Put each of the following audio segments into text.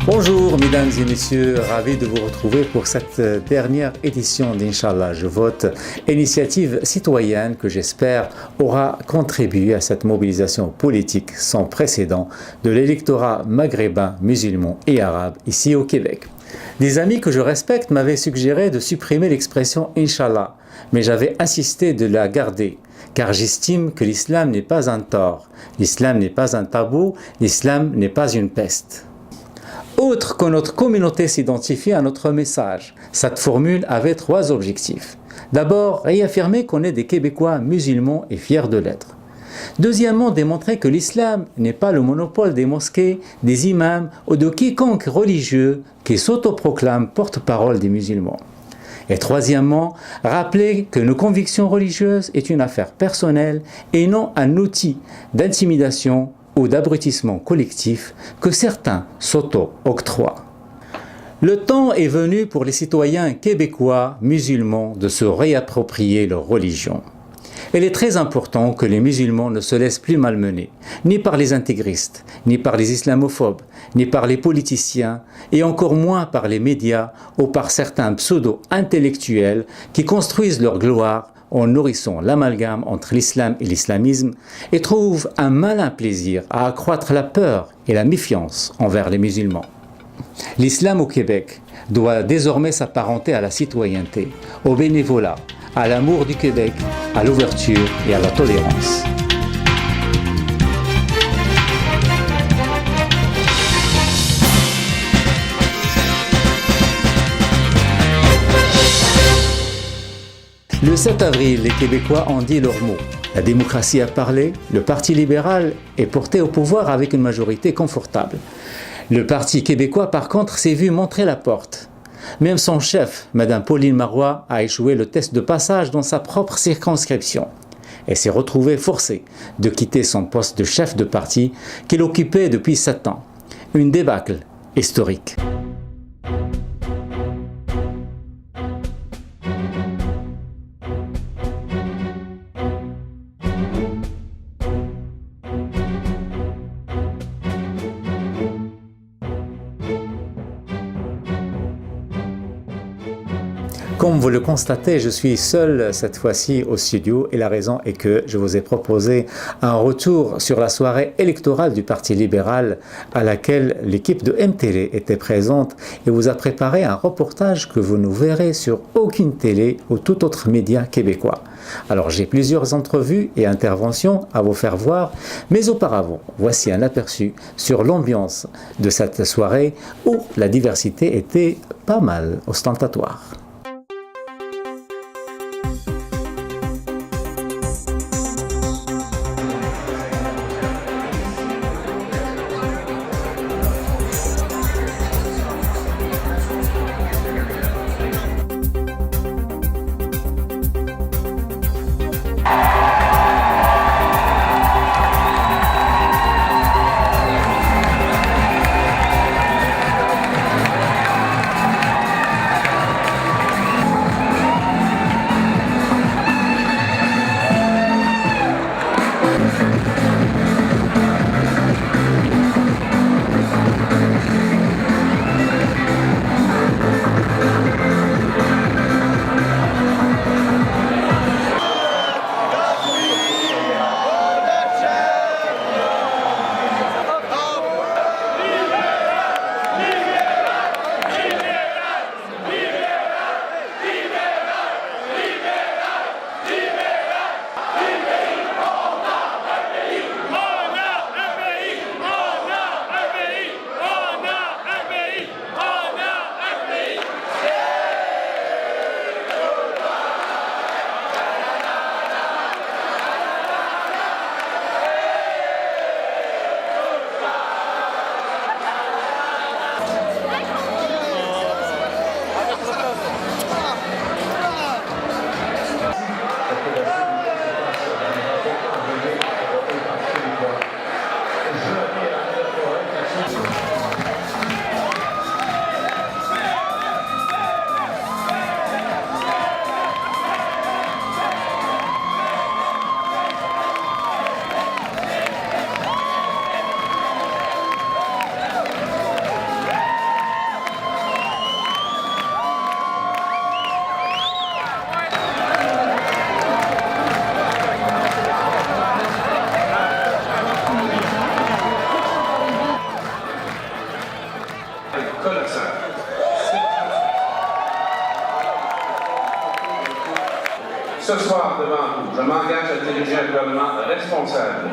Bonjour mesdames et messieurs, ravi de vous retrouver pour cette dernière édition d'Inch'Allah Je vote, initiative citoyenne que j'espère aura contribué à cette mobilisation politique sans précédent de l'électorat maghrébin, musulman et arabe ici au Québec. Des amis que je respecte m'avaient suggéré de supprimer l'expression Inch'Allah, mais j'avais insisté de la garder, car j'estime que l'islam n'est pas un tort, l'islam n'est pas un tabou, l'islam n'est pas une peste. Autre que notre communauté s'identifie à notre message, cette formule avait trois objectifs. D'abord, réaffirmer qu'on est des Québécois musulmans et fiers de l'être. Deuxièmement, démontrer que l'islam n'est pas le monopole des mosquées, des imams ou de quiconque religieux qui s'autoproclame porte-parole des musulmans. Et troisièmement, rappeler que nos convictions religieuses est une affaire personnelle et non un outil d'intimidation ou d'abrutissement collectif que certains s'auto-octroient. Le temps est venu pour les citoyens québécois musulmans de se réapproprier leur religion. Il est très important que les musulmans ne se laissent plus malmener, ni par les intégristes, ni par les islamophobes, ni par les politiciens, et encore moins par les médias ou par certains pseudo-intellectuels qui construisent leur gloire en nourrissant l'amalgame entre l'islam et l'islamisme et trouvent un malin plaisir à accroître la peur et la méfiance envers les musulmans. L'islam au Québec doit désormais s'apparenter à la citoyenneté, au bénévolat, à l'amour du Québec, à l'ouverture et à la tolérance. Le 7 avril, les Québécois ont dit leurs mots. La démocratie a parlé, le Parti libéral est porté au pouvoir avec une majorité confortable. Le Parti québécois, par contre, s'est vu montrer la porte. Même son chef, Mme Pauline Marois, a échoué le test de passage dans sa propre circonscription et s'est retrouvé forcé de quitter son poste de chef de parti qu'il occupait depuis 7 ans. Une débâcle historique. Comme vous le constatez, je suis seul cette fois-ci au studio et la raison est que je vous ai proposé un retour sur la soirée électorale du Parti libéral à laquelle l'équipe de MTélé était présente et vous a préparé un reportage que vous ne verrez sur aucune télé ou tout autre média québécois. Alors j'ai plusieurs entrevues et interventions à vous faire voir, mais auparavant, voici un aperçu sur l'ambiance de cette soirée où la diversité était pas mal ostentatoire. Ce soir, devant vous, je m'engage à diriger un gouvernement responsable,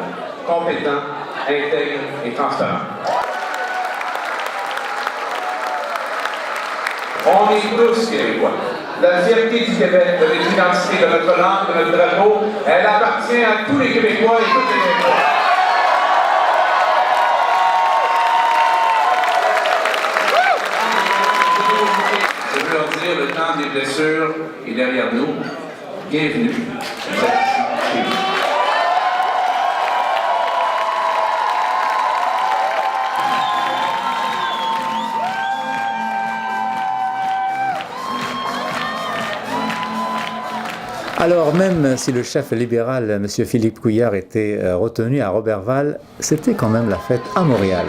compétent, intègre et transparent. On est tous Québécois. La fierté du Québec, de l'identité, de notre langue, de notre drapeau, elle appartient à tous les Québécois et toutes les Québécois. Je veux leur dire, le temps des blessures est derrière nous. Bienvenue. Vous êtes chez vous. Alors même si le chef libéral, M. Philippe Couillard, était retenu à Roberval, c'était quand même la fête à Montréal.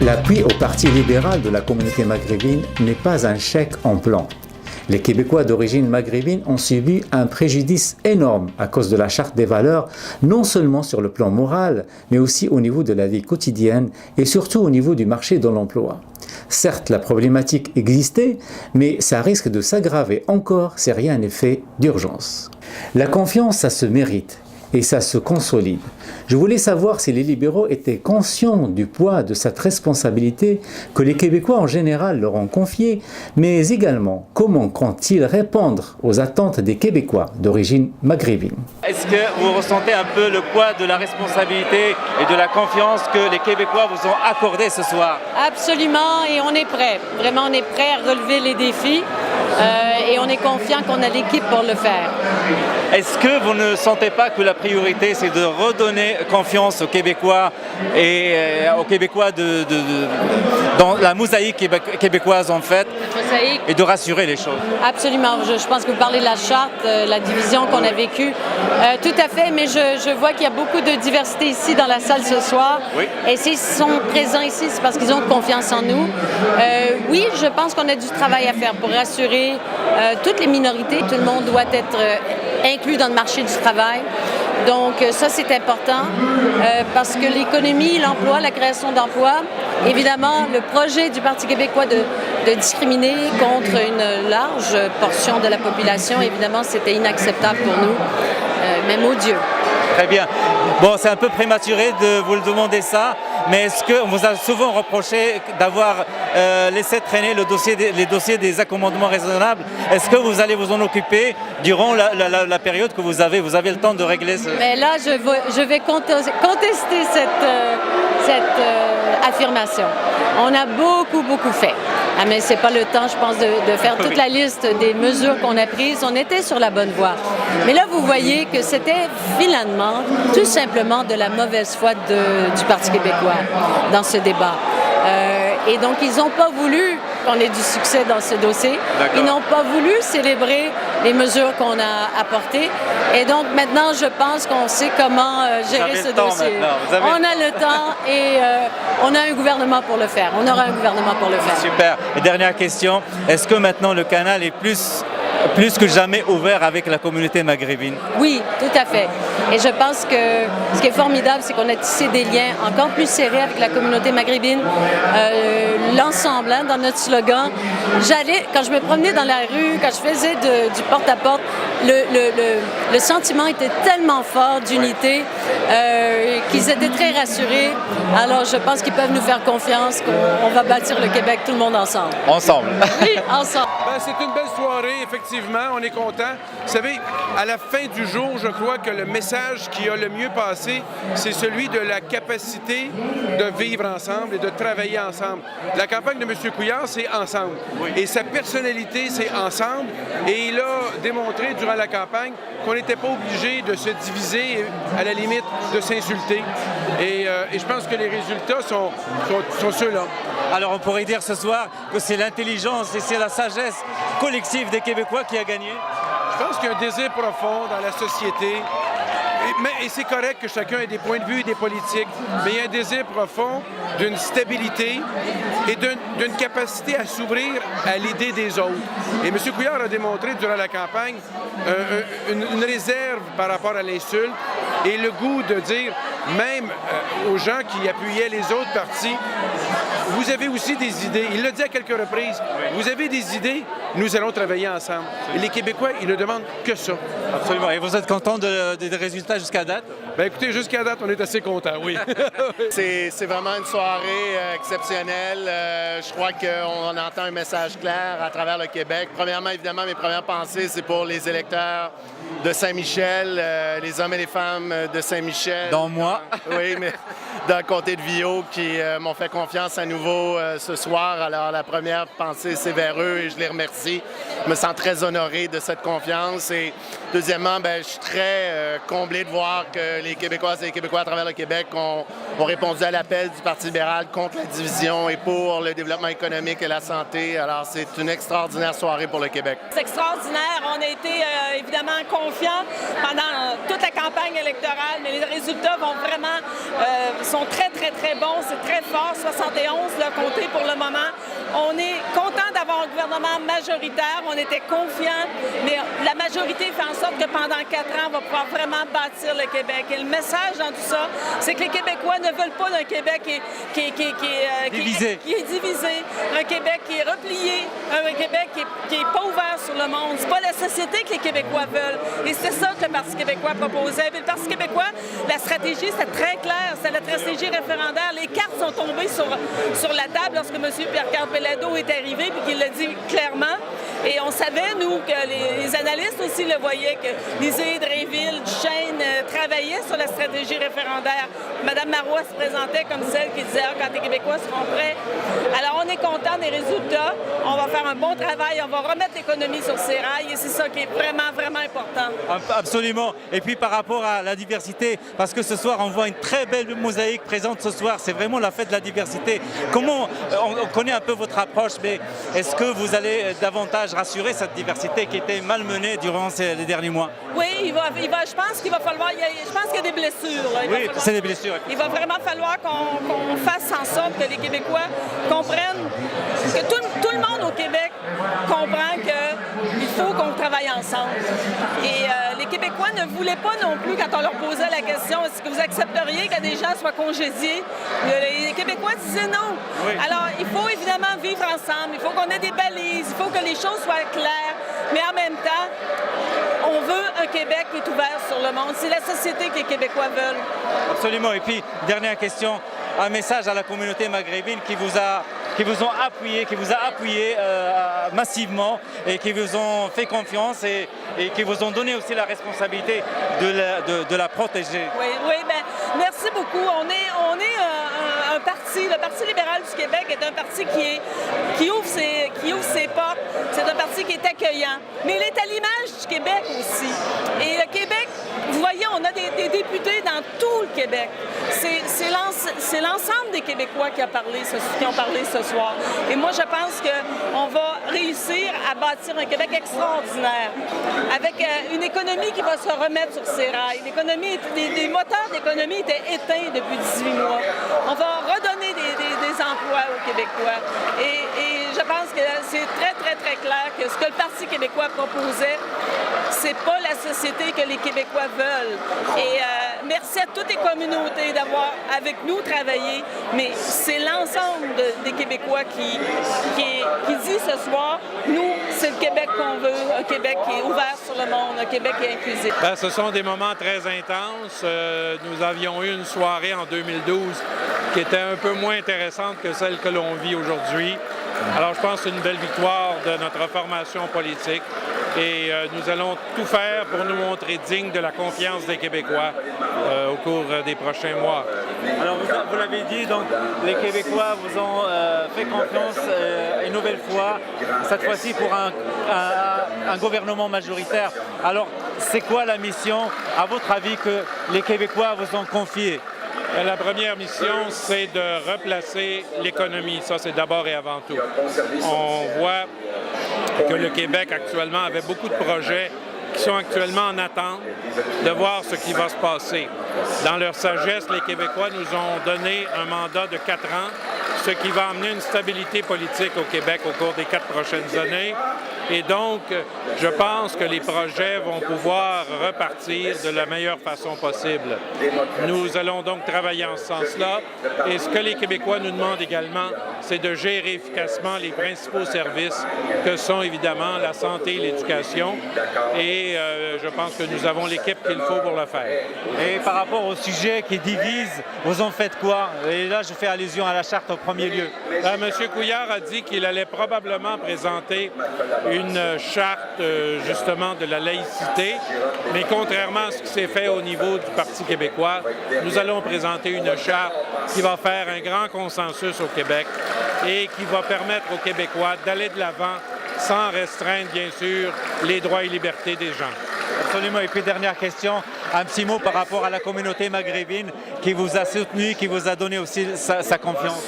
L'appui au Parti libéral de la communauté maghrébine n'est pas un chèque en blanc. Les Québécois d'origine maghrébine ont subi un préjudice énorme à cause de la charte des valeurs, non seulement sur le plan moral, mais aussi au niveau de la vie quotidienne et surtout au niveau du marché de l'emploi. Certes, la problématique existait, mais ça risque de s'aggraver encore si rien n'est fait d'urgence. La confiance, ça se mérite et ça se consolide. Je voulais savoir si les libéraux étaient conscients du poids de cette responsabilité que les Québécois en général leur ont confiée, mais également comment comptent-ils répondre aux attentes des Québécois d'origine maghrébine. Est-ce que vous ressentez un peu le poids de la responsabilité et de la confiance que les Québécois vous ont accordé ce soir? Absolument, et on est prêt. Vraiment, on est prêt à relever les défis et on est confiant qu'on a l'équipe pour le faire. Est-ce que vous ne sentez pas que la priorité, c'est de redonner confiance aux Québécois et aux Québécois dans la mosaïque québécoise en fait, et de rassurer les choses? Absolument. Je pense que vous parlez de la charte, la division qu'on a vécue. Tout à fait, mais je vois qu'il y a beaucoup de diversité ici dans la salle ce soir. Oui. Et s'ils sont présents ici, c'est parce qu'ils ont confiance en nous. Oui, je pense qu'on a du travail à faire pour rassurer toutes les minorités. Tout le monde doit être inclus dans le marché du travail. Donc ça, c'est important parce que l'économie, l'emploi, la création d'emplois, évidemment, le projet du Parti québécois de discriminer contre une large portion de la population, évidemment, c'était inacceptable pour nous, même odieux. Très bien. Bon, c'est un peu prématuré de vous le demander ça, mais est-ce qu'on vous a souvent reproché d'avoir laissé traîner les dossiers des accommodements raisonnables? Est-ce que vous allez vous en occuper durant la période que vous avez? Vous avez le temps de régler ce... Mais là, je vais contester cette affirmation. On a beaucoup fait. Ah, mais ce n'est pas le temps, je pense, de faire toute la liste des mesures qu'on a prises. On était sur la bonne voie. Mais là, vous voyez que c'était finalement tout simplement de la mauvaise foi du Parti québécois dans ce débat. Et donc, ils n'ont pas voulu qu'on ait du succès dans ce dossier. Ils n'ont pas voulu célébrer les mesures qu'on a apportées. Et donc, maintenant, je pense qu'on sait comment gérer ce dossier. On a le temps et on a un gouvernement pour le faire. On aura un gouvernement pour le faire. Super. Et dernière question, est-ce que maintenant le canal est plus que jamais ouvert avec la communauté maghrébine? Oui, tout à fait. Et je pense que ce qui est formidable, c'est qu'on a tissé des liens encore plus serrés avec la communauté maghrébine. L'ensemble, hein, dans notre slogan, quand je me promenais dans la rue, quand je faisais du porte-à-porte, le sentiment était tellement fort d'unité qu'ils étaient très rassurés. Alors, je pense qu'ils peuvent nous faire confiance qu'on va bâtir le Québec tout le monde ensemble. Ensemble. Oui, ensemble. C'est une belle soirée, effectivement. On est content. Vous savez, à la fin du jour, je crois que le message qui a le mieux passé, c'est celui de la capacité de vivre ensemble et de travailler ensemble. La campagne de M. Couillard, c'est ensemble. Oui. Et sa personnalité, c'est ensemble. Et il a démontré durant la campagne qu'on n'était pas obligé de se diviser et, à la limite, de s'insulter. Et je pense que les résultats sont ceux-là. Alors on pourrait dire ce soir que c'est l'intelligence et c'est la sagesse collective des Québécois qui a gagné? Je pense qu'il y a un désir profond dans la société. Et c'est correct que chacun ait des points de vue et des politiques, mais il y a un désir profond d'une stabilité et d'une capacité à s'ouvrir à l'idée des autres. Et M. Couillard a démontré durant la campagne une réserve par rapport à l'insulte et le goût de dire, même aux gens qui appuyaient les autres partis, vous avez aussi des idées. Il l'a dit à quelques reprises. Vous avez des idées, nous allons travailler ensemble. Et les Québécois, ils ne demandent que ça. Absolument. Et vous êtes content des résultats jusqu'à date? Bien, écoutez, jusqu'à date, on est assez contents, oui. C'est vraiment une soirée exceptionnelle. Je crois qu'on entend un message clair à travers le Québec. Premièrement, évidemment, mes premières pensées, c'est pour les électeurs de Saint-Michel, les hommes et les femmes de Saint-Michel. Dont moi. Oui, mais dans le comté de Viau qui m'ont fait confiance à nouveau ce soir. Alors, la première pensée, c'est vers eux et je les remercie. Je me sens très honoré de cette confiance. Et deuxièmement, je suis très comblé de voir que les Québécoises et les Québécois à travers le Québec ont répondu à l'appel du Parti libéral contre la division et pour le développement économique et la santé. Alors, c'est une extraordinaire soirée pour le Québec. C'est extraordinaire. On a été évidemment confiants pendant toute la campagne électorale, mais les résultats sont très, très, très bons. C'est très fort. 71, le comté pour le moment. On est content d'avoir un gouvernement majoritaire. On était confiants, mais la majorité fait en sorte que pendant 4 ans, on va pouvoir vraiment bâtir le Québec. Et le message dans tout ça, c'est que les Québécois ne veulent pas d'un Québec qui est divisé, un Québec qui est replié, un Québec qui est pas ouvert sur le monde. C'est pas la société que les Québécois veulent. Et c'est ça que le Parti québécois proposait. Mais le Parti québécois, la stratégie, c'était très clair. C'est la stratégie référendaire. Les cartes sont tombées sur la table lorsque M. Pierre-Carl Péladeau est arrivé et qu'il l'a dit clairement. Et on savait, nous, que les analystes aussi le voyaient, que Lisée, Drainville, Duchesne travaillaient sur la stratégie référendaire. Mme Marois se présentait comme celle qui disait quand les Québécois seront prêts. Alors, on est content des résultats. On va faire un bon travail. On va remettre l'économie sur ses rails et c'est ça qui est vraiment, vraiment important. Absolument. Et puis, par rapport à la diversité, parce que ce soir, on voit une très belle mosaïque présente ce soir. C'est vraiment la fête de la diversité. Comment, on connaît un peu votre approche, mais est-ce que vous allez davantage rassurer cette diversité qui était malmenée durant les derniers mois? Oui, je pense qu'il va falloir, je pense qu'il y a des blessures. Là. Oui, c'est des blessures. Il va vraiment falloir qu'on fasse en sorte que les Québécois comprennent, que tout le monde au Québec comprend qu'il faut qu'on travaille ensemble. Et les Québécois ne voulaient pas non plus, quand on leur posait la question, est-ce que vous accepteriez que des gens soient congédiés? Les Québécois disaient non. Oui. Alors, il faut évidemment vivre ensemble, il faut qu'on ait des balises, il faut que les choses soient claires, mais en même temps, on veut un Québec qui est ouvert sur le monde. C'est la société que les Québécois veulent. Absolument. Et puis, dernière question, un message à la communauté maghrébine qui vous a appuyé massivement et qui vous ont fait confiance et qui vous ont donné aussi la responsabilité de la protéger. Oui, merci beaucoup. On est un parti, le Parti libéral du Québec est un parti qui ouvre ses portes. C'est un parti qui est accueillant. Mais il est à l'image du Québec aussi. Et le Québec, vous voyez, on a des députés dans tout le Québec. C'est l'ensemble des Québécois qui ont parlé ce soir. Et moi, je pense qu'on va réussir à bâtir un Québec extraordinaire, avec une économie qui va se remettre sur ses rails. Les moteurs d'économie étaient éteints depuis 18 mois. On va redonner des emplois aux Québécois. Et je pense que c'est très, très, très clair que ce que le Parti québécois proposait, c'est pas la société que les Québécois veulent. Et merci à toutes les communautés d'avoir avec nous travaillé, mais c'est l'ensemble des Québécois qui dit ce soir, nous, c'est le Québec qu'on veut, un Québec qui est ouvert sur le monde, un Québec qui est inclusif. Ce sont des moments très intenses. Nous avions eu une soirée en 2012 qui était un peu moins intéressante que celle que l'on vit aujourd'hui. Alors, je pense que c'est une belle victoire de notre formation politique et nous allons tout faire pour nous montrer dignes de la confiance des Québécois au cours des prochains mois. Alors, vous l'avez dit, donc les Québécois vous ont fait confiance une nouvelle fois, cette fois-ci pour un gouvernement majoritaire. Alors, c'est quoi la mission, à votre avis, que les Québécois vous ont confiée? La première mission, c'est de replacer l'économie. Ça, c'est d'abord et avant tout. On voit que le Québec, actuellement, avait beaucoup de projets qui sont actuellement en attente de voir ce qui va se passer. Dans leur sagesse, les Québécois nous ont donné un mandat de 4 ans, ce qui va amener une stabilité politique au Québec au cours des 4 prochaines années. Et donc, je pense que les projets vont pouvoir repartir de la meilleure façon possible. Nous allons donc travailler en ce sens-là. Et ce que les Québécois nous demandent également, c'est de gérer efficacement les principaux services que sont évidemment la santé et l'éducation. Et je pense que nous avons l'équipe qu'il faut pour le faire. Et par rapport au sujet qui divise, vous en faites quoi? Et là, je fais allusion à la charte au premier lieu. M. Couillard a dit qu'il allait probablement présenter une charte justement de la laïcité, mais contrairement à ce qui s'est fait au niveau du Parti québécois, nous allons présenter une charte qui va faire un grand consensus au Québec et qui va permettre aux Québécois d'aller de l'avant sans restreindre, bien sûr, les droits et libertés des gens. Absolument. Et puis, dernière question, un petit mot par rapport à la communauté maghrébine qui vous a soutenu, qui vous a donné aussi sa confiance.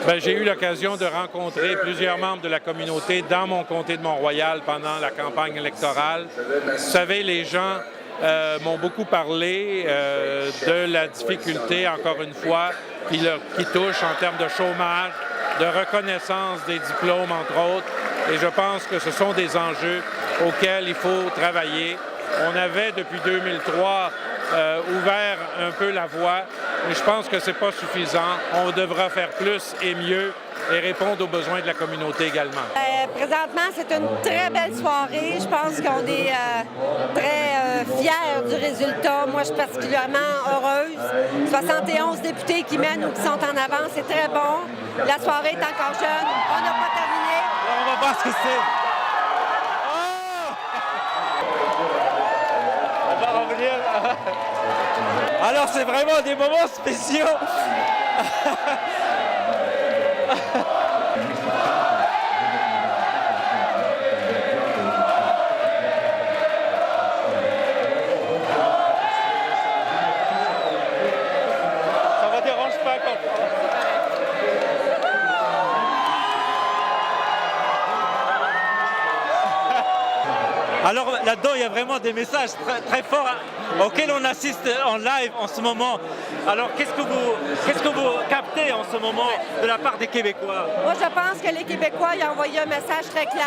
Bien, j'ai eu l'occasion de rencontrer plusieurs membres de la communauté dans mon comté de Mont-Royal pendant la campagne électorale. Vous savez, les gens m'ont beaucoup parlé de la difficulté, encore une fois, qui touche en termes de chômage, de reconnaissance des diplômes, entre autres. Et je pense que ce sont des enjeux auxquels il faut travailler. On avait, depuis 2003, ouvert un peu la voie, mais je pense que ce n'est pas suffisant. On devra faire plus et mieux et répondre aux besoins de la communauté également. Présentement, c'est une très belle soirée. Je pense qu'on est très fiers du résultat. Moi, je suis particulièrement heureuse. 71 députés qui mènent ou qui sont en avant, c'est très bon. La soirée est encore jeune. On n'a pas terminé. On va voir ce que c'est. On va revenir. Alors, c'est vraiment des moments spéciaux. Alors là-dedans, il y a vraiment des messages très forts auxquels on assiste en live en ce moment. Alors qu'est-ce que vous captez en ce moment de la part des Québécois? Moi, je pense que les Québécois ils ont envoyé un message très clair.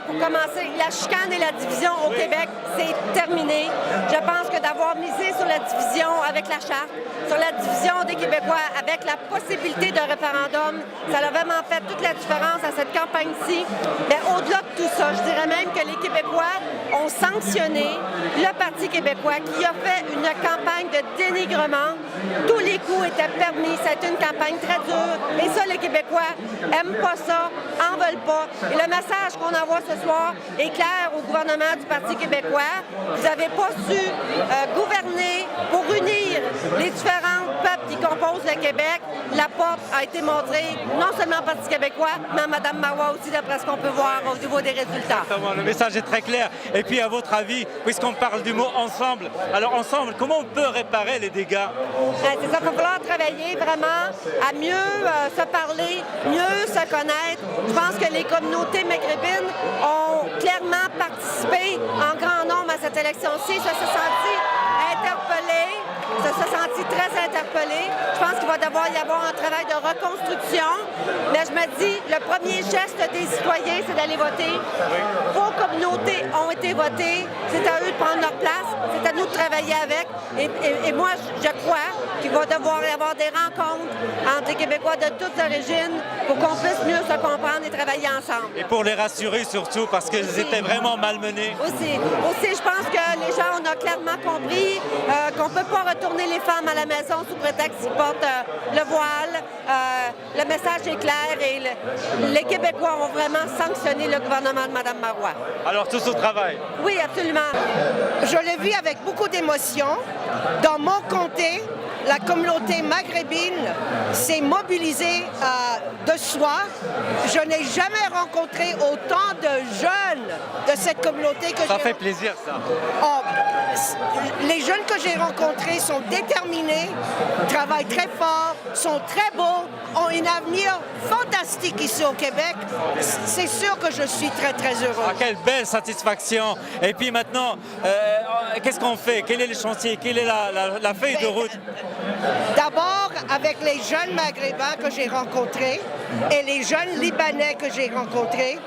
Pour commencer, la chicane et la division au Québec, c'est terminé. Je pense que d'avoir misé sur la division avec la charte, sur la division des Québécois avec la possibilité d'un référendum, ça a vraiment fait toute la différence à cette campagne-ci. Mais au-delà de tout ça, je dirais même que les Québécois ont sanctionné le Parti québécois qui a fait une campagne de dénigrement. Tous les coups étaient permis. C'était une campagne très dure. Et ça, les Québécois n'aiment pas ça, en veulent pas. Et le message qu'on envoie ce soir est clair au gouvernement du Parti québécois. Vous n'avez pas su gouverner pour unir les différents peuples qui composent le Québec. La porte a été montrée non seulement au Parti québécois, mais à Mme Marois aussi, d'après ce qu'on peut voir au niveau des résultats. Le message est très clair. Et puis, à votre avis, puisqu'on parle du mot ensemble, alors ensemble, comment on peut réparer les dégâts? C'est ça, il va falloir travailler vraiment à mieux se parler, mieux se connaître. Je pense que les communautés maghrébines ont clairement participé en grand nombre à cette élection-ci. Ça s'est senti interpellé. Ça s'est senti très interpellé. Je pense qu'il va devoir y avoir un travail de reconstruction. Mais je me dis, le premier geste des citoyens, c'est d'aller voter. Vos communautés ont été votées. C'est à eux de prendre leur place. C'est à nous de travailler avec. Et moi, je crois qu'il va devoir y avoir des rencontres entre les Québécois de toutes origines pour qu'on puisse mieux se comprendre et travailler ensemble. Et pour les rassurer surtout, parce qu'ils étaient vraiment malmenés. Aussi, je pense que les gens, on a clairement compris qu'on ne peut pas retourner les femmes à la maison sous prétexte qu'ils portent le voile. le message est clair et les Québécois ont vraiment sanctionné le gouvernement de Mme Marois. Alors tous au travail. Oui, absolument. Je l'ai vu avec beaucoup d'émotion. Dans mon comté, la communauté maghrébine s'est mobilisée de soir. Je n'ai jamais rencontré autant de jeunes de cette communauté que Ça fait plaisir, ça. Les jeunes que j'ai rencontrés sont déterminés, travaillent très fort, sont très beaux, ont un avenir fantastique ici au Québec. C'est sûr que je suis très, très heureux. Ah, quelle belle satisfaction. Et puis maintenant, qu'est-ce qu'on fait? Quel est le chantier? Quelle est la feuille de route? D'abord, avec les jeunes maghrébins que j'ai rencontrés et les jeunes libanais que j'ai rencontrés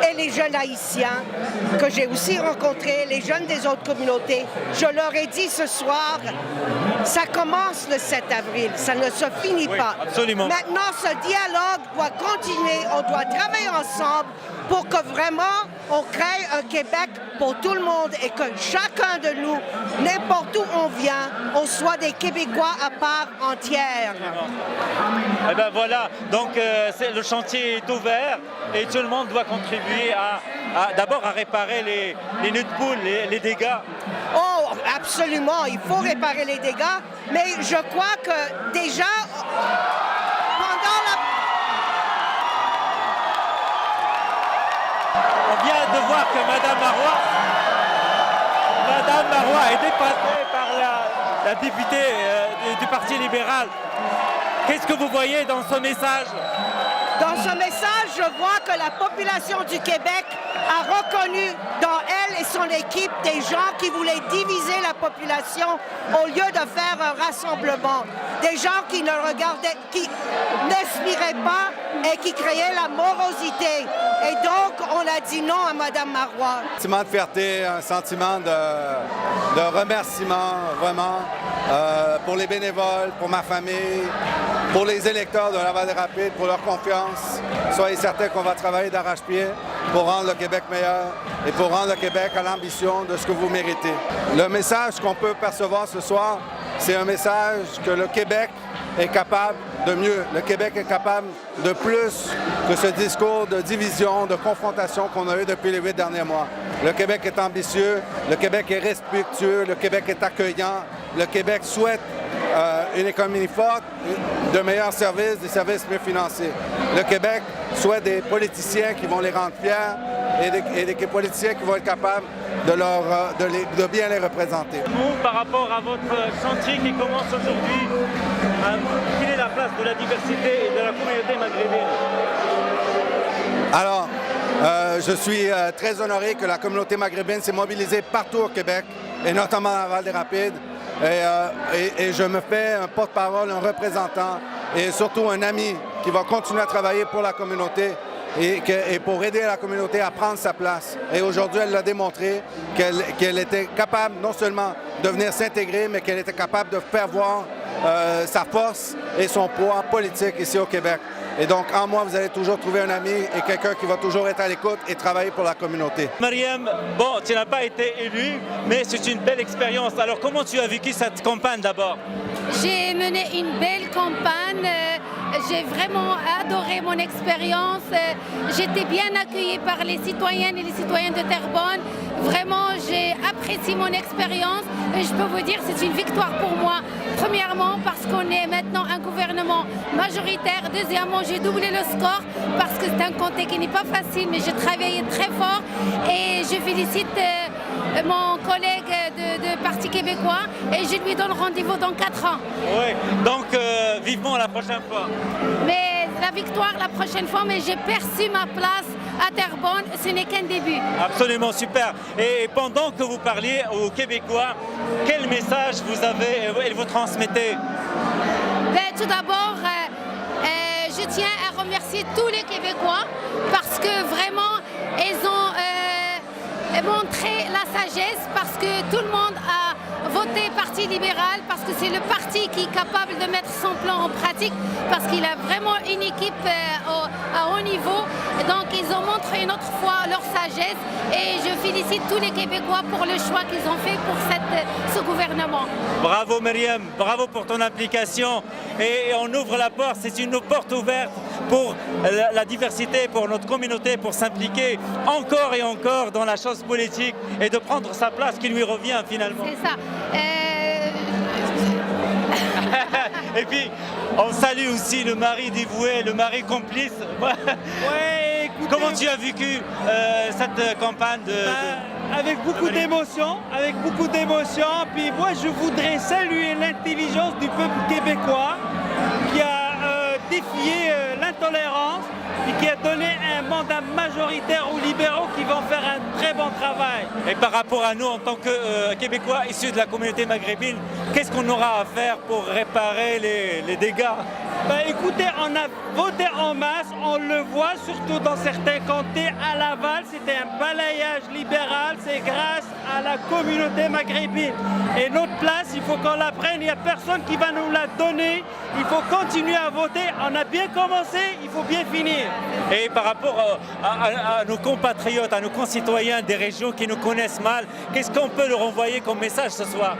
et les jeunes haïtiens que j'ai aussi rencontrés, les jeunes des autres communautés, je leur ai dit ce soir, ça commence le 7 avril, ça ne se finit pas. Absolument. Maintenant, ce dialogue doit continuer, on doit travailler ensemble pour que vraiment on crée un Québec pour tout le monde et que chacun de nous, n'importe où on vient, on soit des Québécois à part entière. Eh bien voilà, donc le chantier est ouvert et tout le monde doit contribuer d'abord à réparer les nids de poules, les dégâts. Oh, absolument, il faut réparer les dégâts, mais je crois que déjà, On vient de voir que Mme Marois est dépassée par la députée du Parti libéral. Qu'est-ce que vous voyez dans ce message? Dans ce message, je vois que la population du Québec a reconnu dans elle et son équipe des gens qui voulaient diviser la population au lieu de faire un rassemblement. Des gens qui ne regardaient, qui n'inspiraient pas et qui créaient la morosité. Et donc, on a dit non à Mme Marois. Un sentiment de fierté, un sentiment de remerciement, vraiment, pour les bénévoles, pour ma famille, pour les électeurs de Laval-des-Rapides, pour leur confiance. Soyez certains qu'on va travailler d'arrache-pied pour rendre le Québec meilleur et pour rendre le Québec à l'ambition de ce que vous méritez. Le message qu'on peut percevoir ce soir, c'est un message que le Québec est capable de mieux. Le Québec est capable de plus que ce discours de division, de confrontation qu'on a eu depuis les 8 derniers mois. Le Québec est ambitieux, le Québec est respectueux, le Québec est accueillant, le Québec souhaite une économie forte, de meilleurs services, des services mieux financés. Le Québec souhaite des politiciens qui vont les rendre fiers et des politiciens qui vont être capables de bien les représenter. Par rapport à votre chantier qui commence aujourd'hui, quelle est la place de la diversité et de la communauté maghrébine? Alors, je suis très honoré que la communauté maghrébine s'est mobilisée partout au Québec, et notamment à Laval-des-Rapides. Et je me fais un porte-parole, un représentant et surtout un ami qui va continuer à travailler pour la communauté et pour aider la communauté à prendre sa place. Et aujourd'hui, elle l'a démontré qu'elle était capable non seulement de venir s'intégrer, mais qu'elle était capable de faire voir sa force et son poids politique ici au Québec. Et donc, en moi, vous allez toujours trouver un ami et quelqu'un qui va toujours être à l'écoute et travailler pour la communauté. Mariam, bon, tu n'as pas été élue, mais c'est une belle expérience. Alors, comment tu as vécu cette campagne d'abord? J'ai mené une belle campagne. J'ai vraiment adoré mon expérience. J'étais bien accueillie par les citoyennes et les citoyens de Terrebonne. Vraiment, j'ai apprécié mon expérience et je peux vous dire que c'est une victoire pour moi. Premièrement, parce qu'on est maintenant un gouvernement majoritaire. Deuxièmement, j'ai doublé le score parce que c'est un comté qui n'est pas facile, mais j'ai travaillé très fort et je félicite mon collègue de Parti québécois et je lui donne rendez-vous dans 4 ans. Oui, donc vivement la prochaine fois. Mais la victoire la prochaine fois, mais j'ai perçu ma place à Terrebonne, ce n'est qu'un début. Absolument, super. Et pendant que vous parliez aux Québécois, quel message vous avez et vous transmettez? Tout d'abord, je tiens à remercier tous les Québécois parce que vraiment, ils ont montré la sagesse parce que tout le monde a voter Parti libéral parce que c'est le parti qui est capable de mettre son plan en pratique, parce qu'il a vraiment une équipe à haut niveau. Donc ils ont montré une autre fois leur sagesse et je félicite tous les Québécois pour le choix qu'ils ont fait pour ce gouvernement. Bravo Myriam, bravo pour ton implication et on ouvre la porte, c'est une porte ouverte pour la diversité, pour notre communauté, pour s'impliquer encore et encore dans la chose politique et de prendre sa place qui lui revient finalement. C'est ça. Et puis, on salue aussi le mari dévoué, le mari complice. Ouais, écoutez, comment tu as vécu cette campagne avec beaucoup d'émotion, Puis moi, je voudrais saluer l'intelligence du peuple québécois qui a défié l'intolérance et qui a donné un mandat majoritaire aux libéraux qui vont faire un très bon travail. Et par rapport à nous, en tant que Québécois issus de la communauté maghrébine, qu'est-ce qu'on aura à faire pour réparer les dégâts? Ben, écoutez, on a voté en masse, on le voit surtout dans certains comtés. À Laval, c'était un balayage libéral, c'est grâce à la communauté maghrébine. Et notre place, il faut qu'on la prenne, il n'y a personne qui va nous la donner. Il faut continuer à voter, on a bien commencé, il faut bien finir. Et par rapport à nos compatriotes, à nos concitoyens des régions qui nous connaissent mal, qu'est-ce qu'on peut leur envoyer comme message ce soir?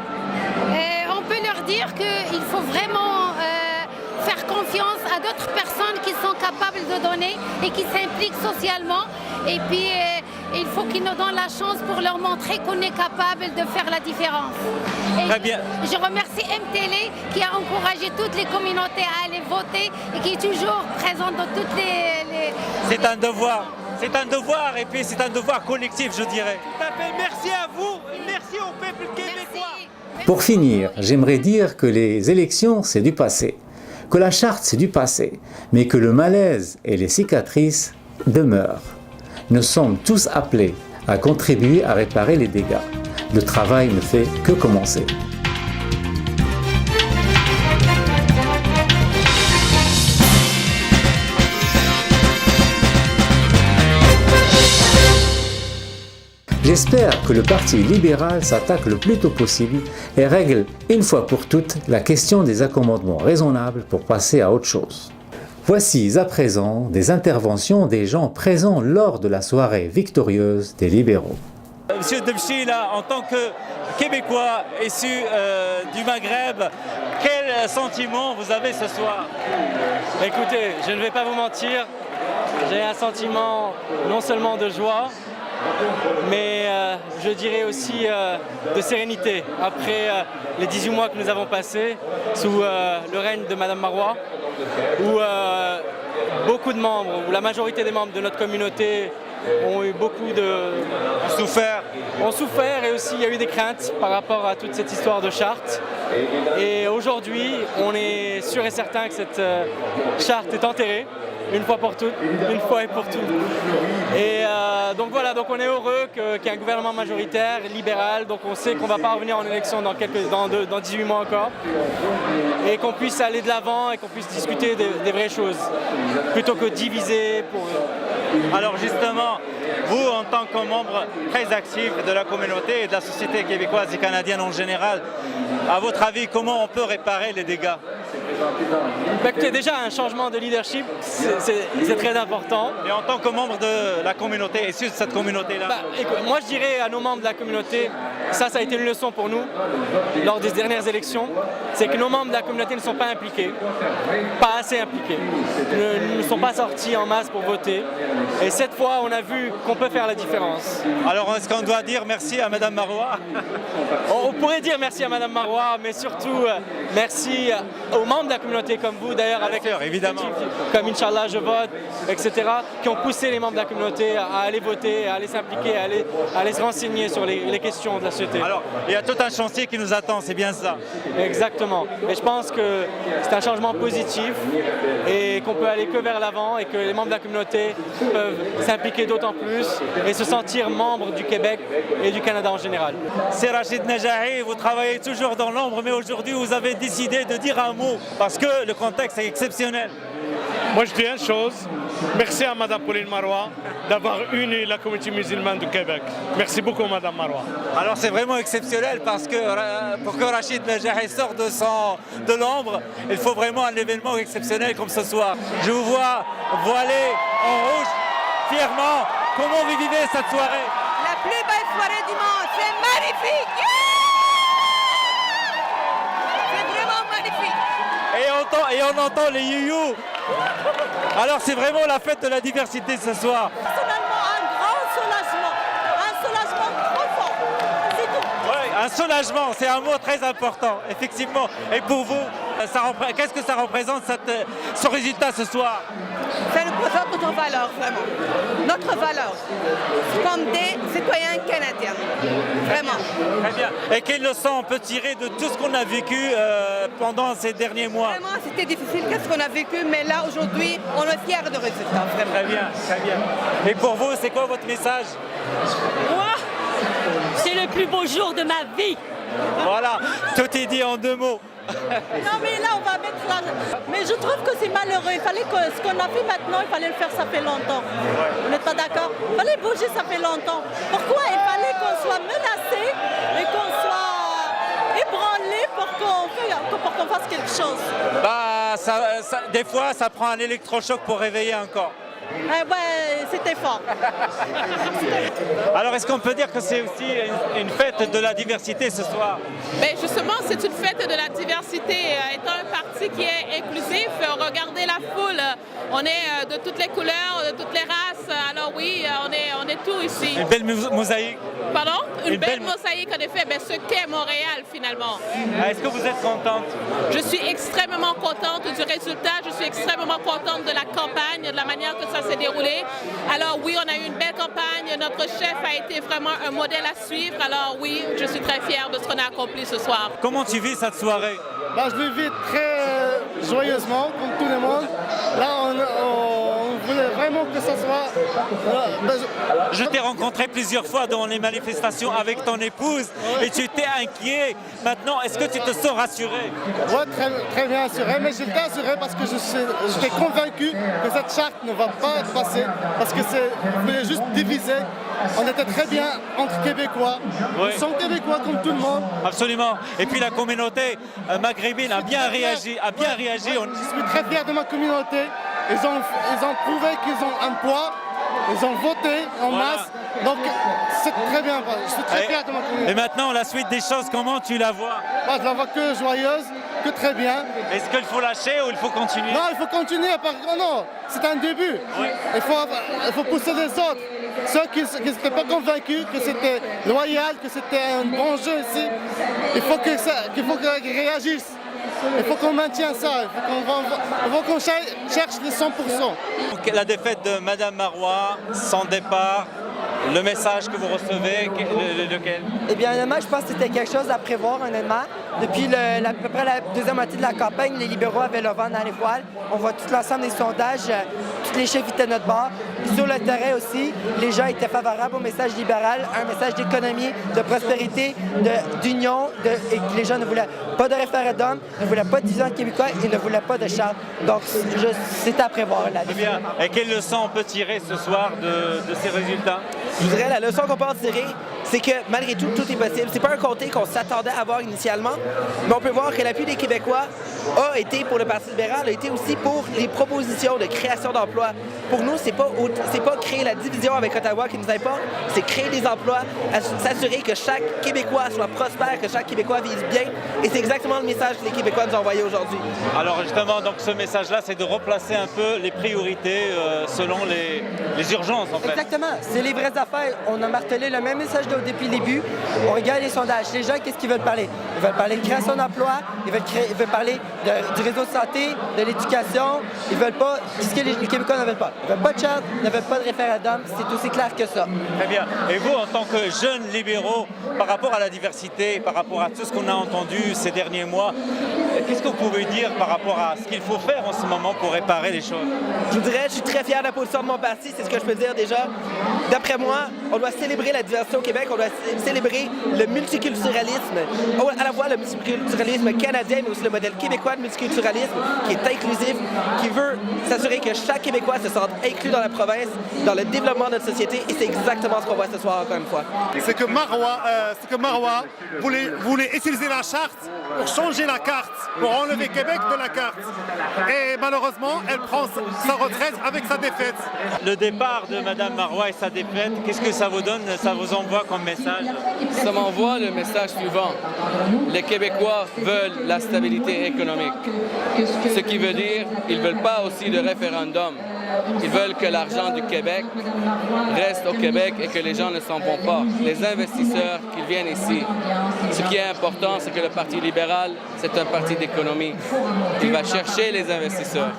On peut leur dire qu'il faut vraiment faire confiance à d'autres personnes qui sont capables de donner et qui s'impliquent socialement. Et puis, il faut qu'ils nous donnent la chance pour leur montrer qu'on est capable de faire la différence. Et très bien. Je remercie MTL qui a encouragé toutes les communautés à aller voter et qui est toujours présente dans toutes les... C'est un devoir. C'est un devoir et puis c'est un devoir collectif, je dirais. Tout à fait. Merci à vous, merci au peuple québécois. Merci. Pour finir, j'aimerais dire que les élections, c'est du passé, que la charte, c'est du passé, mais que le malaise et les cicatrices demeurent. Nous sommes tous appelés à contribuer à réparer les dégâts. Le travail ne fait que commencer. J'espère que le Parti libéral s'attaque le plus tôt possible et règle une fois pour toutes la question des accommodements raisonnables pour passer à autre chose. Voici à présent des interventions des gens présents lors de la soirée victorieuse des libéraux. Monsieur Debchi, là, en tant que Québécois issu du Maghreb, quel sentiment vous avez ce soir? Écoutez, je ne vais pas vous mentir, j'ai un sentiment non seulement de joie, mais je dirais aussi de sérénité après les 18 mois que nous avons passés sous le règne de Madame Marois, où beaucoup de membres, ou la majorité des membres de notre communauté ont eu beaucoup de... ont souffert et aussi il y a eu des craintes par rapport à toute cette histoire de charte. Et aujourd'hui, on est sûr et certain que cette charte est enterrée. Une fois pour toutes, une fois et pour toutes. Et donc voilà, donc on est heureux qu'il y ait un gouvernement majoritaire, libéral, donc on sait qu'on ne va pas revenir en élection dans 18 mois encore, et qu'on puisse aller de l'avant et qu'on puisse discuter des vraies choses, plutôt que diviser pour... Alors justement, vous en tant que membre très actif de la communauté et de la société québécoise et canadienne en général, à votre avis, comment on peut réparer les dégâts? Écoutez, déjà un changement de leadership, c'est très important. Et en tant que membre de la communauté, issu de cette communauté-là? Moi je dirais à nos membres de la communauté, ça a été une leçon pour nous lors des dernières élections, c'est que nos membres de la communauté ne sont pas impliqués, pas assez impliqués, ne sont pas sortis en masse pour voter. Et cette fois, on a vu qu'on peut faire la différence. Alors est-ce qu'on doit dire merci à Madame Marois? On pourrait dire merci à Madame Marois, mais surtout merci aux membres de la communauté comme vous, d'ailleurs, avec évidemment, comme Inch'Allah je vote, etc., qui ont poussé les membres de la communauté à aller voter, à aller s'impliquer, à aller se renseigner sur les questions de la société. Alors, il y a tout un chantier qui nous attend, c'est bien ça? Exactement. Mais je pense que c'est un changement positif et qu'on peut aller que vers l'avant et que les membres de la communauté peuvent s'impliquer d'autant plus et se sentir membres du Québec et du Canada en général. C'est Rachid Najahi, vous travaillez toujours dans l'ombre, mais aujourd'hui vous avez décidé de dire un mot parce que le contexte est exceptionnel. Moi, je dis une chose. Merci à Mme Pauline Marois d'avoir uni la communauté musulmane du Québec. Merci beaucoup, Mme Marois. Alors c'est vraiment exceptionnel parce que pour que Rachid Medjahi sorte de l'ombre, il faut vraiment un événement exceptionnel comme ce soir. Je vous vois voilé en rouge, fièrement. Comment vous vivez cette soirée? La plus belle soirée du monde, c'est magnifique! C'est vraiment magnifique! Et on entend les you-you. Alors c'est vraiment la fête de la diversité ce soir. Personnellement, un grand soulagement trop fort, c'est tout. Oui, un soulagement, c'est un mot très important, effectivement. Et pour vous, qu'est-ce que ça représente ce résultat ce soir? Ça représente notre valeur, vraiment. Notre valeur, comme des citoyens canadiens. Vraiment. Très bien. Et quelles leçons on peut tirer de tout ce qu'on a vécu pendant ces derniers mois? Vraiment, c'était difficile, qu'est-ce qu'on a vécu, mais là, aujourd'hui, on est fiers de résultats, vraiment. Très bien, très bien. Et pour vous, c'est quoi votre message? Moi, c'est le plus beau jour de ma vie. Voilà, tout est dit en 2 mots. Non, mais là, on va mettre là. Mais je trouve que c'est malheureux. Il fallait que ce qu'on a fait maintenant, il fallait le faire, ça fait longtemps. Vous n'êtes pas d'accord? Il fallait bouger, ça fait longtemps. Pourquoi il fallait qu'on soit menacé et qu'on soit ébranlé pour qu'on fasse quelque chose? Bah, des fois, ça prend un électrochoc pour réveiller encore. Ouais, c'était fort. Alors, est-ce qu'on peut dire que c'est aussi une fête de la diversité ce soir? Mais justement, c'est une fête de la diversité. Étant un parti qui est inclusif, regardez la foule. On est de toutes les couleurs, de toutes les races. Alors oui, on est tout ici. Une belle mosaïque. Pardon? Une belle mosaïque, en effet. Mais ce qu'est Montréal, finalement. Est-ce que vous êtes contente? Je suis extrêmement contente du résultat. Je suis extrêmement contente de la campagne, de la manière que ça s'est déroulé. Alors oui, on a eu une belle campagne. Notre chef a été vraiment un modèle à suivre. Alors oui, je suis très fière de ce qu'on a accompli ce soir. Comment tu vis cette soirée? Bah, je le vis très joyeusement, comme tout le monde. Là, on voulait vraiment que ça soit... Je t'ai rencontré plusieurs fois dans les manifestations avec ton épouse et tu étais inquiet. Maintenant, est-ce que tu te sens rassuré? Oui, très bien assuré, mais j'étais assuré parce que j'étais convaincu que cette charte ne va pas passer, parce que vous voulez juste diviser. On était très bien entre Québécois. Oui. Nous sommes Québécois comme tout le monde. Absolument. Et puis la communauté maghrébine a bien réagi. Je suis très fier de ma communauté. Ils ont prouvé qu'ils ont un poids. Ils ont voté en masse. Donc c'est très bien. Je suis très fier de ma communauté. Et maintenant, la suite des choses, comment tu la vois? Moi, je la vois que joyeuse, que très bien. Est-ce qu'il faut lâcher ou il faut continuer? Non, il faut continuer. Non, c'est un début. Oui. Il faut pousser les autres. Ceux qui n'étaient pas convaincus que c'était loyal, que c'était un bon jeu ici, il faut qu'ils réagissent. Il faut qu'on maintienne ça. Il faut qu'on cherche les 100%. La défaite de Mme Marois, son départ, le message que vous recevez, lequel? Eh bien, honnêtement, je pense que c'était quelque chose à prévoir, honnêtement. Depuis à peu près la deuxième moitié de la campagne, les libéraux avaient le vent dans les voiles. On voit tout l'ensemble des sondages, tous les chiffres étaient de notre bord. Sur le terrain aussi, les gens étaient favorables au message libéral, un message d'économie, de prospérité, d'union, et que les gens ne voulaient pas de référendum, ne voulaient pas de division québécois et ne voulaient pas de charte. Donc, c'est à prévoir. Bien. Et quelle leçon on peut tirer ce soir de ces résultats? Je dirais la leçon qu'on peut en tirer, c'est que malgré tout, tout est possible. C'est pas un comté qu'on s'attendait à avoir initialement, mais on peut voir que l'appui des Québécois a été pour le Parti libéral, a été aussi pour les propositions de création d'emplois. Pour nous, c'est pas créer la division avec Ottawa qui nous importe, c'est créer des emplois, s'assurer que chaque Québécois soit prospère, que chaque Québécois vive bien. Et c'est exactement le message que les Québécois nous ont envoyé aujourd'hui. Alors justement, donc ce message-là, c'est de replacer un peu les priorités selon les urgences, en fait. Exactement. C'est les vraies affaires. On a martelé le même message depuis le début. On regarde les sondages. Les gens, qu'est-ce qu'ils veulent parler? Ils veulent parler de création d'emplois, ils veulent parler du réseau de santé, de l'éducation. Ils veulent pas ce que les Québécois ne veulent pas. Ils veulent pas de charte, ils ne veulent pas de référendum. C'est aussi clair que ça. Très bien. Et vous, en tant que jeunes libéraux, par rapport à la diversité, par rapport à tout ce qu'on a entendu ces derniers mois, qu'est-ce que vous pouvez dire par rapport à ce qu'il faut faire en ce moment pour réparer les choses? Je vous dirais, je suis très fier de la position de mon parti, c'est ce que je peux dire déjà. D'après moi, on doit célébrer la diversité au Québec, on doit célébrer le multiculturalisme, à la fois le multiculturalisme canadien, mais aussi le modèle québécois de multiculturalisme qui est inclusif, qui veut s'assurer que chaque Québécois se sente inclus dans la province, dans le développement de notre société, et c'est exactement ce qu'on voit ce soir encore une fois. C'est que Marois voulait utiliser la charte pour changer la carte, pour enlever Québec de la carte. Et malheureusement, elle prend sa retraite avec sa défaite. Le départ de Mme Marois et sa défaite, qu'est-ce que ça vous donne, ça vous envoie comme message? Ça m'envoie le message suivant. Les Québécois veulent la stabilité économique. Ce qui veut dire qu'ils ne veulent pas aussi de référendum. Ils veulent que l'argent du Québec reste au Québec et que les gens ne s'en vont pas. Les investisseurs qui viennent ici. Ce qui est important, c'est que le Parti libéral, c'est un parti d'économie. Il va chercher les investisseurs.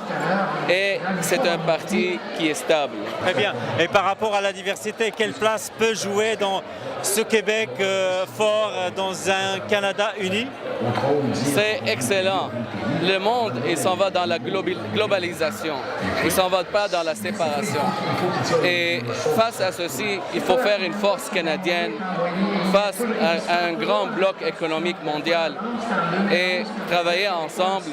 Et c'est un parti qui est stable. Très bien. Et par rapport à la diversité, quelle place peut jouer dans ce Québec fort, dans un Canada uni? C'est excellent. Le monde, il s'en va dans la globalisation. Il ne s'en va pas dans la séparation. Et face à ceci, il faut faire une force canadienne face à un grand bloc économique mondial et travailler ensemble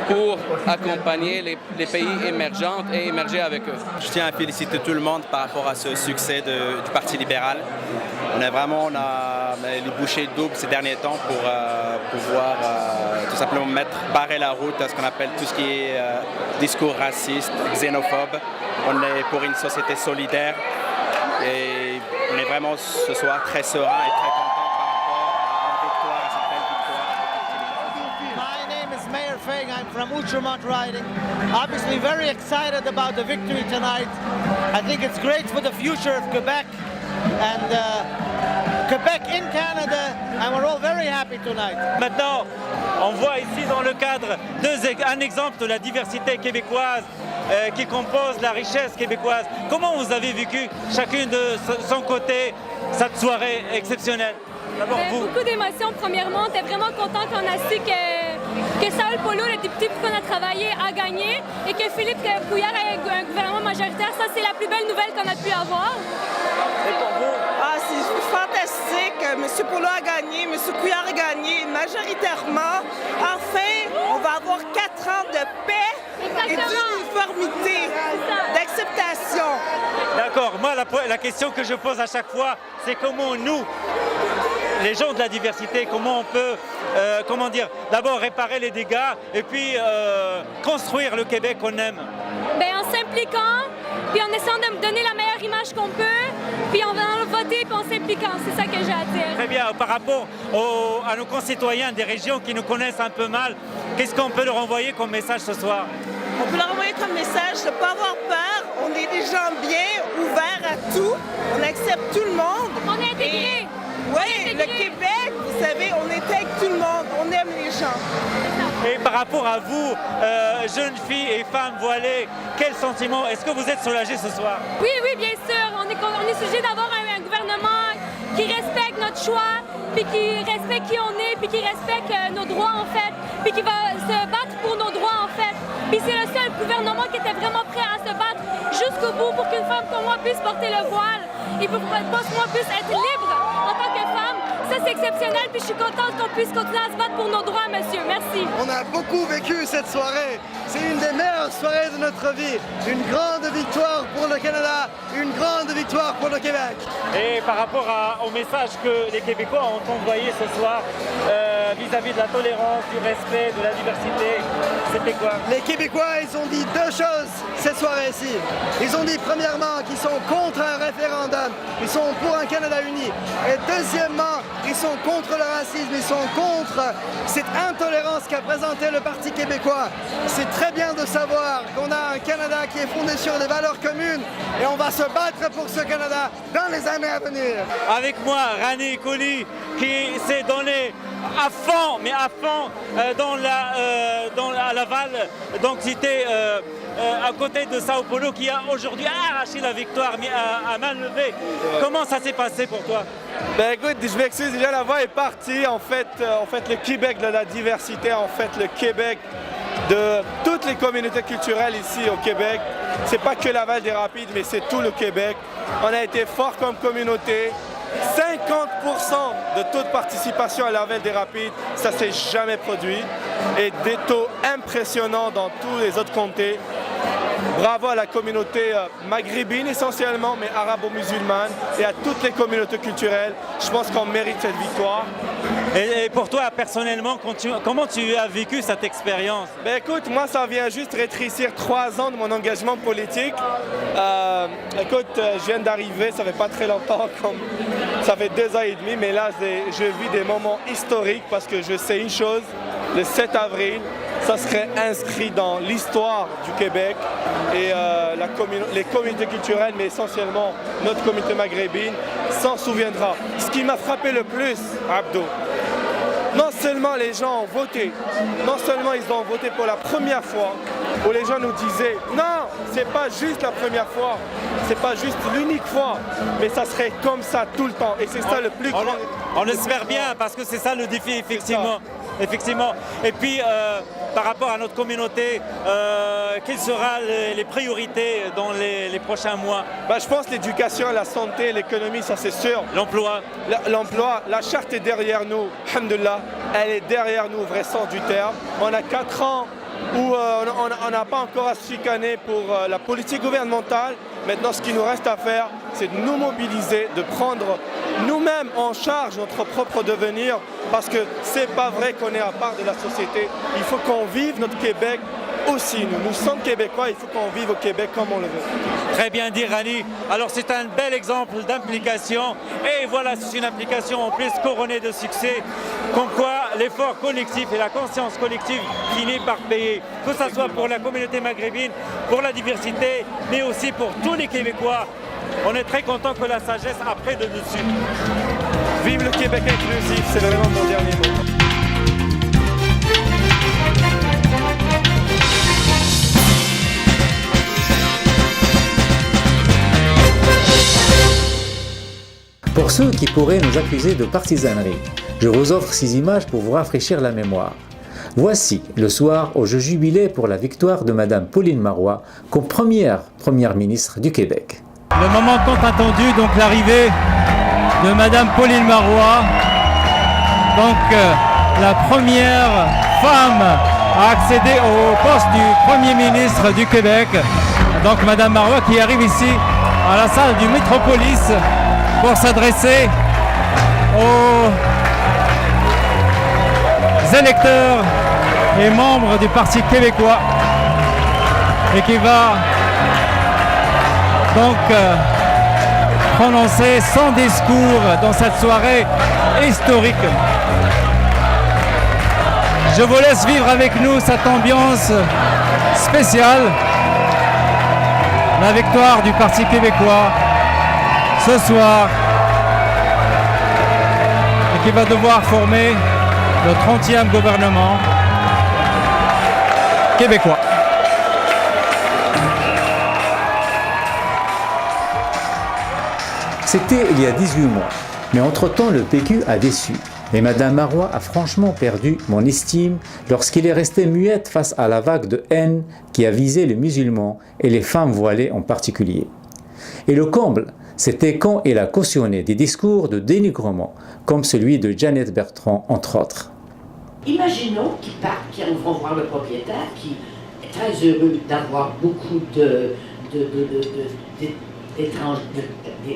pour accompagner les pays émergents et émerger avec eux. Je tiens à féliciter tout le monde par rapport à ce succès du Parti libéral. On a les bouchées doubles ces derniers temps pour pouvoir tout simplement barrer la route à ce qu'on appelle tout ce qui est discours raciste, xénophobe. On est pour une société solidaire et on est vraiment ce soir très serein et très content par rapport à cette belle victoire. My name is Mayor Feng. I'm from Outremont Riding. Obviously very excited about the victory tonight. I think it's great for the future of Quebec and Quebec in Canada, and we're all very happy tonight. Maintenant, on voit ici dans le cadre un exemple de la diversité québécoise qui compose la richesse québécoise. Comment vous avez vécu chacune de son côté cette soirée exceptionnelle? D'abord vous. Beaucoup d'émotions. Premièrement, on était vraiment content qu'on a su que Saúl Polo, le député pour qu'on a travaillé, a gagné et que Philippe Couillard a un gouvernement majoritaire. Ça, c'est la plus belle nouvelle qu'on a pu avoir. Et pour vous? C'est fantastique. M. Polo a gagné, M. Couillard a gagné majoritairement. Enfin, on va avoir 4 ans de paix et d'uniformité, d'acceptation. D'accord. Moi, la question que je pose à chaque fois, c'est comment nous, les gens de la diversité, comment on peut, d'abord réparer les dégâts et puis construire le Québec qu'on aime. En s'impliquant, puis en essayant de me donner la meilleure image qu'on peut, puis en venant voter, puis en s'impliquant. C'est ça que j'ai à dire. Très bien. Par rapport à nos concitoyens des régions qui nous connaissent un peu mal, qu'est-ce qu'on peut leur envoyer comme message ce soir? On peut leur envoyer comme message de ne pas avoir peur. On est des gens bien, ouverts à tout. On accepte tout le monde. On est intégrés. Oui, le Québec, vous savez, on est avec tout le monde. On aime les gens. Et par rapport à vous, jeunes filles et femmes voilées, quel sentiment? Est-ce que vous êtes soulagés ce soir? Oui, bien sûr. On est sujet d'avoir un gouvernement qui respecte notre choix, puis qui respecte qui on est, puis qui respecte nos droits en fait, puis qui va se battre pour nos droits en fait. Puis c'est le seul gouvernement qui était vraiment prêt à se battre jusqu'au bout pour qu'une femme comme moi puisse porter le voile et pour que moi puisse être libre en tant que femme. Ça, c'est exceptionnel, puis je suis contente qu'on puisse continuer à se battre pour nos droits, monsieur. Merci. On a beaucoup vécu cette soirée. C'est une des meilleures soirées de notre vie. Une grande victoire pour le Canada, une grande victoire pour le Québec. Et par rapport au message que les Québécois ont envoyé ce soir vis-à-vis de la tolérance, du respect, de la diversité, c'était quoi? Les Québécois, ils ont dit deux choses cette soirée-ci. Ils ont dit premièrement qu'ils sont contre un référendum, ils sont pour un Canada uni. Et deuxièmement, ils sont contre le racisme, ils sont contre cette intolérance qu'a présenté le Parti québécois. C'est très bien de savoir qu'on a un Canada qui est fondé sur des valeurs communes et on va se battre pour ce Canada dans les années à venir. Avec moi, Rani Kouli, qui s'est donné à fond, à Laval. Donc c'était à côté de Saúl Polo qui a aujourd'hui arraché la victoire à main levée. Comment ça s'est passé pour toi? Ben écoute, je m'excuse, déjà la voix est partie. En fait, le Québec de la diversité, en fait, le Québec de toutes les communautés culturelles ici au Québec. C'est pas que Laval des Rapides, mais c'est tout le Québec. On a été fort comme communauté. 50% de taux de participation à Laval des Rapides, ça s'est jamais produit. Et des taux impressionnants dans tous les autres comtés. Bravo à la communauté maghrébine essentiellement, mais arabo-musulmane et à toutes les communautés culturelles. Je pense qu'on mérite cette victoire. Et pour toi, personnellement, comment tu as vécu cette expérience? Ben écoute, moi, ça vient juste rétrécir 3 ans de mon engagement politique. Écoute, je viens d'arriver, ça fait pas très longtemps, ça fait 2 ans et demi, mais là, je vis des moments historiques parce que je sais une chose, le 7 avril, ça serait inscrit dans l'histoire du Québec et les communautés culturelles, mais essentiellement notre communauté maghrébine, s'en souviendra. Ce qui m'a frappé le plus, Abdo, non seulement les gens ont voté, non seulement ils ont voté pour la première fois, où les gens nous disaient « Non, c'est pas juste la première fois, c'est pas juste l'unique fois, mais ça serait comme ça tout le temps. » Et c'est ça le plus grand... On espère bien, parce que c'est ça le défi, effectivement. Effectivement. Et puis, par rapport à notre communauté, quelles seront les priorités dans les prochains mois? Ben, je pense l'éducation, la santé, l'économie, ça c'est sûr. L'emploi? L'emploi, la charte est derrière nous, alhamdoulilah, elle est derrière nous au vrai sens du terme. On a 4 ans où on n'a pas encore à se chicaner pour la politique gouvernementale. Maintenant, ce qui nous reste à faire, c'est de nous mobiliser, de prendre nous-mêmes en charge notre propre devenir, parce que c'est pas vrai qu'on est à part de la société. Il faut qu'on vive notre Québec aussi. Nous sommes Québécois, il faut qu'on vive au Québec comme on le veut. Très bien dit, Rani. Alors c'est un bel exemple d'implication. Et voilà, c'est une implication en plus couronnée de succès. Comme quoi, l'effort collectif et la conscience collective finit par payer. Que ce soit pour la communauté maghrébine, pour la diversité, mais aussi pour tous les Québécois. On est très content que la sagesse a pris de dessus. Vive le Québec inclusif, c'est vraiment mon dernier mot. Pour ceux qui pourraient nous accuser de partisanerie, je vous offre ces images pour vous rafraîchir la mémoire. Voici le soir où je jubilais pour la victoire de Madame Pauline Marois comme première ministre du Québec. Le moment tant attendu, donc l'arrivée de Madame Pauline Marois, donc la première femme à accéder au poste du Premier ministre du Québec. Donc Madame Marois qui arrive ici à la salle du Métropolis pour s'adresser aux électeurs et membres du Parti québécois et qui va donc prononcer son discours dans cette soirée historique. Je vous laisse vivre avec nous cette ambiance spéciale. La victoire du Parti québécois ce soir et qui va devoir former le 30e gouvernement québécois. C'était il y a 18 mois, mais entre-temps le PQ a déçu. Et Madame Marois a franchement perdu mon estime lorsqu'il est resté muette face à la vague de haine qui a visé les musulmans et les femmes voilées en particulier. Et le comble, c'était quand elle a cautionné des discours de dénigrement, comme celui de Janet Bertrand, entre autres. Imaginons qu'ils partent, qu'ils vont voir le propriétaire, qui est très heureux d'avoir beaucoup d'étrangers,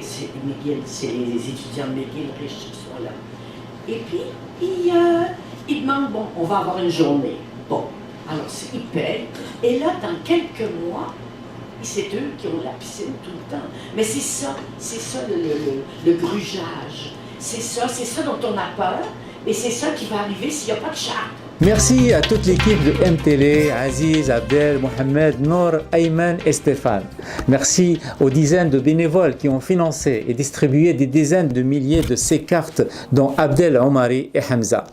c'est les étudiants de McGill riches qui sont là. Et puis, il demande, bon, on va avoir une journée. Bon, alors ils payent. Et là, dans quelques mois, c'est eux qui ont la piscine tout le temps. Mais c'est ça le grugeage. C'est ça dont on a peur. Et c'est ça qui va arriver s'il n'y a pas de charte. Merci à toute l'équipe de MTL, Aziz, Abdel, Mohamed, Nour, Ayman et Stéphane. Merci aux dizaines de bénévoles qui ont financé et distribué des dizaines de milliers de ces cartes, dont Abdel, Omari et Hamza.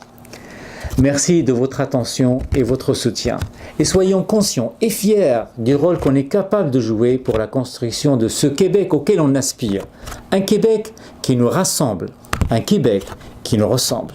Merci de votre attention et votre soutien. Et soyons conscients et fiers du rôle qu'on est capable de jouer pour la construction de ce Québec auquel on aspire. Un Québec qui nous rassemble un Québec qui nous ressemble.